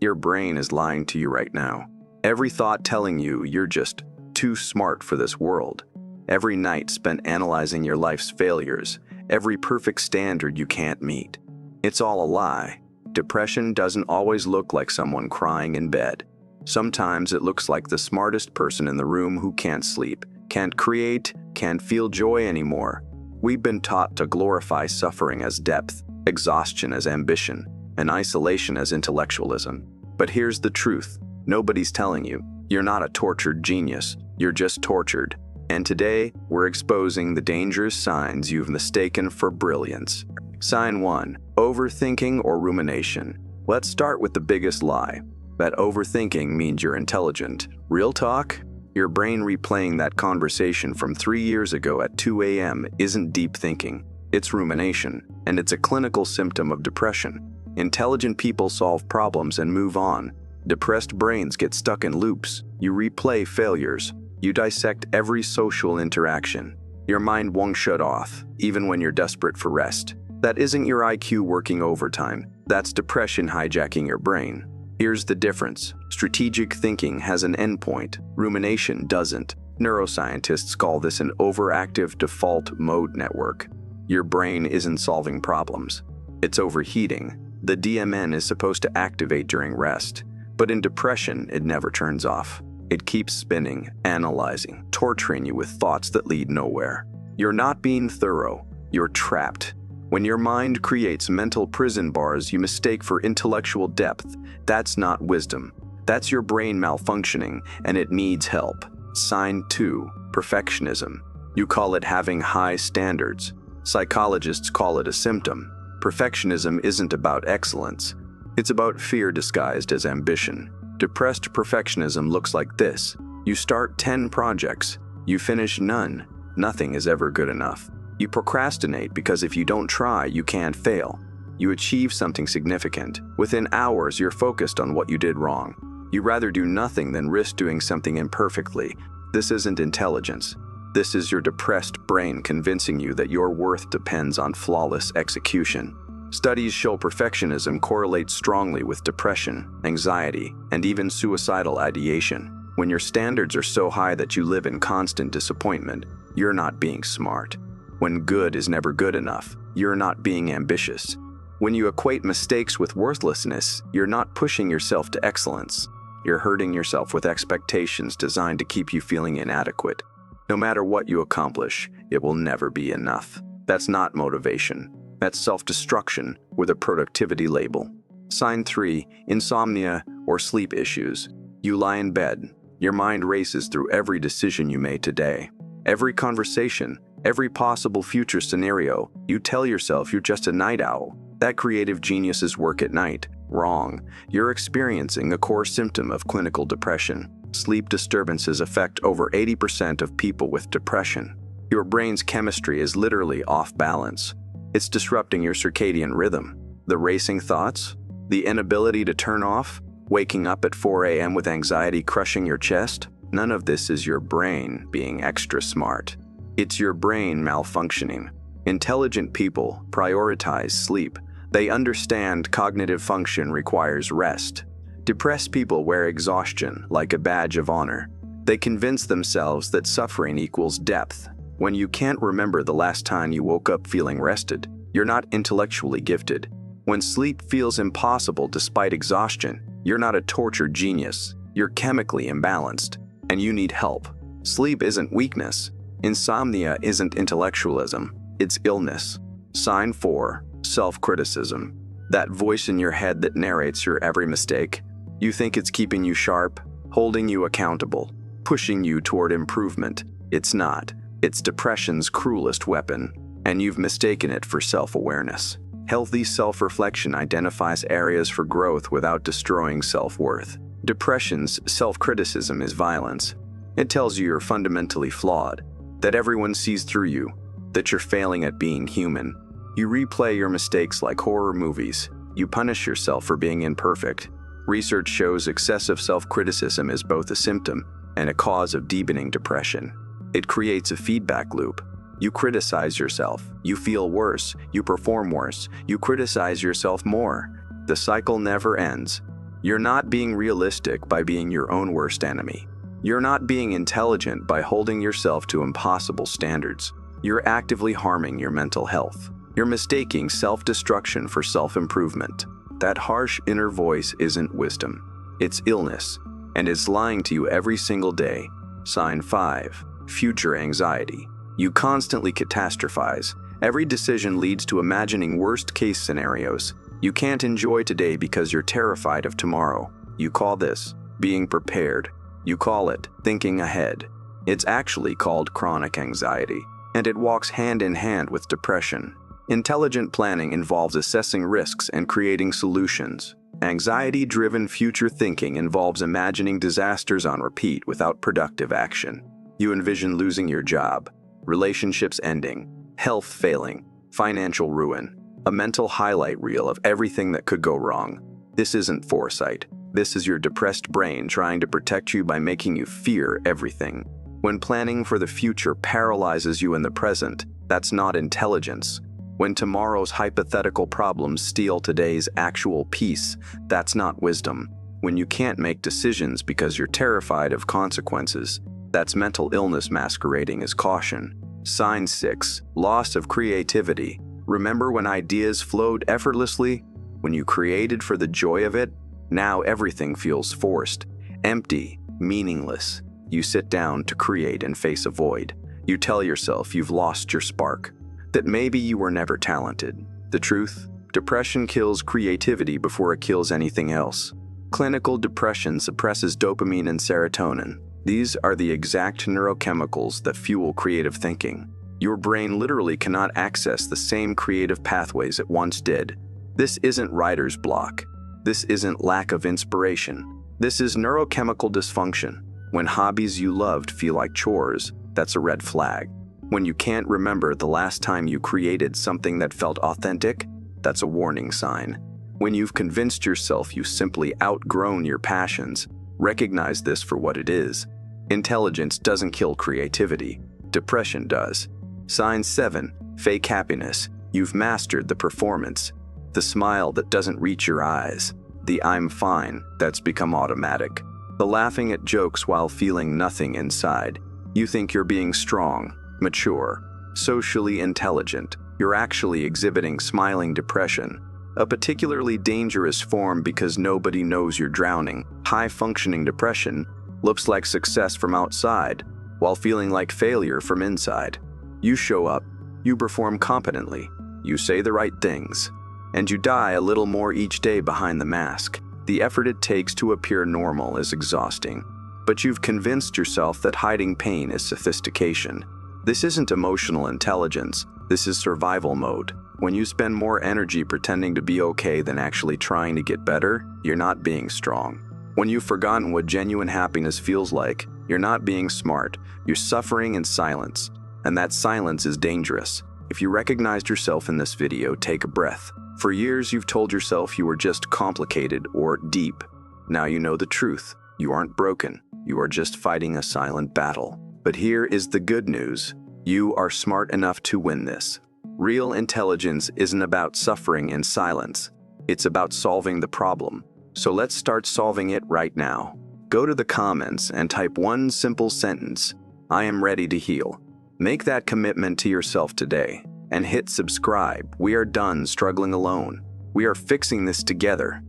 Your brain is lying to you right now. Every thought telling you you're just too smart for this world. Every night spent analyzing your life's failures. Every perfect standard you can't meet. It's all a lie. Depression doesn't always look like someone crying in bed. Sometimes it looks like the smartest person in the room who can't sleep, can't create, can't feel joy anymore. We've been taught to glorify suffering as depth, exhaustion as ambition, and isolation as intellectualism. But here's the truth. Nobody's telling you. You're not a tortured genius. You're just tortured. And today, we're exposing the dangerous signs you've mistaken for brilliance. Sign 1. Overthinking or rumination. Let's start with the biggest lie. That overthinking means you're intelligent. Real talk? Your brain replaying that conversation from 3 years ago at 2 a.m. isn't deep thinking. It's rumination, and it's a clinical symptom of depression. Intelligent people solve problems and move on. Depressed brains get stuck in loops. You replay failures. You dissect every social interaction. Your mind won't shut off, even when you're desperate for rest. That isn't your IQ working overtime. That's depression hijacking your brain. Here's the difference. Strategic thinking has an endpoint. Rumination doesn't. Neuroscientists call this an overactive default mode network. Your brain isn't solving problems. It's overheating. The DMN is supposed to activate during rest. But in depression, it never turns off. It keeps spinning, analyzing, torturing you with thoughts that lead nowhere. You're not being thorough. You're trapped. When your mind creates mental prison bars you mistake for intellectual depth, that's not wisdom. That's your brain malfunctioning, and it needs help. Sign 2. Perfectionism. You call it having high standards. Psychologists call it a symptom. Perfectionism isn't about excellence. It's about fear disguised as ambition. Depressed perfectionism looks like this. You start 10 projects. You finish none. Nothing is ever good enough. You procrastinate because if you don't try, you can't fail. You achieve something significant. Within hours, you're focused on what you did wrong. You rather do nothing than risk doing something imperfectly. This isn't intelligence. This is your depressed brain convincing you that your worth depends on flawless execution. Studies show perfectionism correlates strongly with depression, anxiety, and even suicidal ideation. When your standards are so high that you live in constant disappointment, you're not being smart. When good is never good enough, you're not being ambitious. When you equate mistakes with worthlessness, you're not pushing yourself to excellence. You're hurting yourself with expectations designed to keep you feeling inadequate. No matter what you accomplish, it will never be enough. That's not motivation. That's self-destruction with a productivity label. Sign 3. Insomnia or sleep issues. You lie in bed. Your mind races through every decision you made today. Every conversation, every possible future scenario. You tell yourself you're just a night owl. That creative geniuses work at night. Wrong. You're experiencing a core symptom of clinical depression. Sleep disturbances affect over 80% of people with depression. Your brain's chemistry is literally off balance. It's disrupting your circadian rhythm. The racing thoughts, the inability to turn off, waking up at 4 a.m. with anxiety crushing your chest, none of this is your brain being extra smart. It's your brain malfunctioning. Intelligent people prioritize sleep. They understand cognitive function requires rest. Depressed people wear exhaustion like a badge of honor. They convince themselves that suffering equals depth. When you can't remember the last time you woke up feeling rested, you're not intellectually gifted. When sleep feels impossible despite exhaustion, you're not a tortured genius. You're chemically imbalanced, and you need help. Sleep isn't weakness. Insomnia isn't intellectualism. It's illness. Sign 4. Self-criticism. That voice in your head that narrates your every mistake. You think it's keeping you sharp, holding you accountable, pushing you toward improvement. It's not. It's depression's cruelest weapon, and you've mistaken it for self-awareness. Healthy self-reflection identifies areas for growth without destroying self-worth. Depression's self-criticism is violence. It tells you you're fundamentally flawed, that everyone sees through you, that you're failing at being human. You replay your mistakes like horror movies. You punish yourself for being imperfect. Research shows excessive self-criticism is both a symptom and a cause of deepening depression. It creates a feedback loop. You criticize yourself, you feel worse, you perform worse, you criticize yourself more. The cycle never ends. You're not being realistic by being your own worst enemy. You're not being intelligent by holding yourself to impossible standards. You're actively harming your mental health. You're mistaking self-destruction for self-improvement. That harsh inner voice isn't wisdom. It's illness, and it's lying to you every single day. Sign 5. Future anxiety. You constantly catastrophize. Every decision leads to imagining worst-case scenarios. You can't enjoy today because you're terrified of tomorrow. You call this being prepared. You call it thinking ahead. It's actually called chronic anxiety, and it walks hand in hand with depression. Intelligent planning involves assessing risks and creating solutions. Anxiety-driven future thinking involves imagining disasters on repeat without productive action. You envision losing your job, relationships ending, health failing, financial ruin, a mental highlight reel of everything that could go wrong. This isn't foresight. This is your depressed brain trying to protect you by making you fear everything. When planning for the future paralyzes you in the present, that's not intelligence. When tomorrow's hypothetical problems steal today's actual peace, that's not wisdom. When you can't make decisions because you're terrified of consequences, that's mental illness masquerading as caution. Sign 6. Loss of creativity. Remember when ideas flowed effortlessly? When you created for the joy of it? Now everything feels forced, empty, meaningless. You sit down to create and face a void. You tell yourself you've lost your spark, that maybe you were never talented. The truth? Depression kills creativity before it kills anything else. Clinical depression suppresses dopamine and serotonin. These are the exact neurochemicals that fuel creative thinking. Your brain literally cannot access the same creative pathways it once did. This isn't writer's block. This isn't lack of inspiration. This is neurochemical dysfunction. When hobbies you loved feel like chores, that's a red flag. When you can't remember the last time you created something that felt authentic, that's a warning sign. When you've convinced yourself you simply outgrown your passions, recognize this for what it is. Intelligence doesn't kill creativity. Depression does. Sign 7. Fake happiness. You've mastered the performance. The smile that doesn't reach your eyes. The I'm fine that's become automatic. The laughing at jokes while feeling nothing inside. You think you're being strong, mature, socially intelligent. You're actually exhibiting smiling depression. A particularly dangerous form because nobody knows you're drowning. High-functioning depression looks like success from outside, while feeling like failure from inside. You show up, you perform competently, you say the right things, and you die a little more each day behind the mask. The effort it takes to appear normal is exhausting, but you've convinced yourself that hiding pain is sophistication. This isn't emotional intelligence, this is survival mode. When you spend more energy pretending to be okay than actually trying to get better, you're not being strong. When you've forgotten what genuine happiness feels like, you're not being smart, you're suffering in silence. And that silence is dangerous. If you recognized yourself in this video, take a breath. For years, you've told yourself you were just complicated or deep. Now you know the truth. You aren't broken. You are just fighting a silent battle. But here is the good news. You are smart enough to win this. Real intelligence isn't about suffering in silence. It's about solving the problem. So let's start solving it right now. Go to the comments and type one simple sentence. I am ready to heal. Make that commitment to yourself today and hit subscribe. We are done struggling alone. We are fixing this together.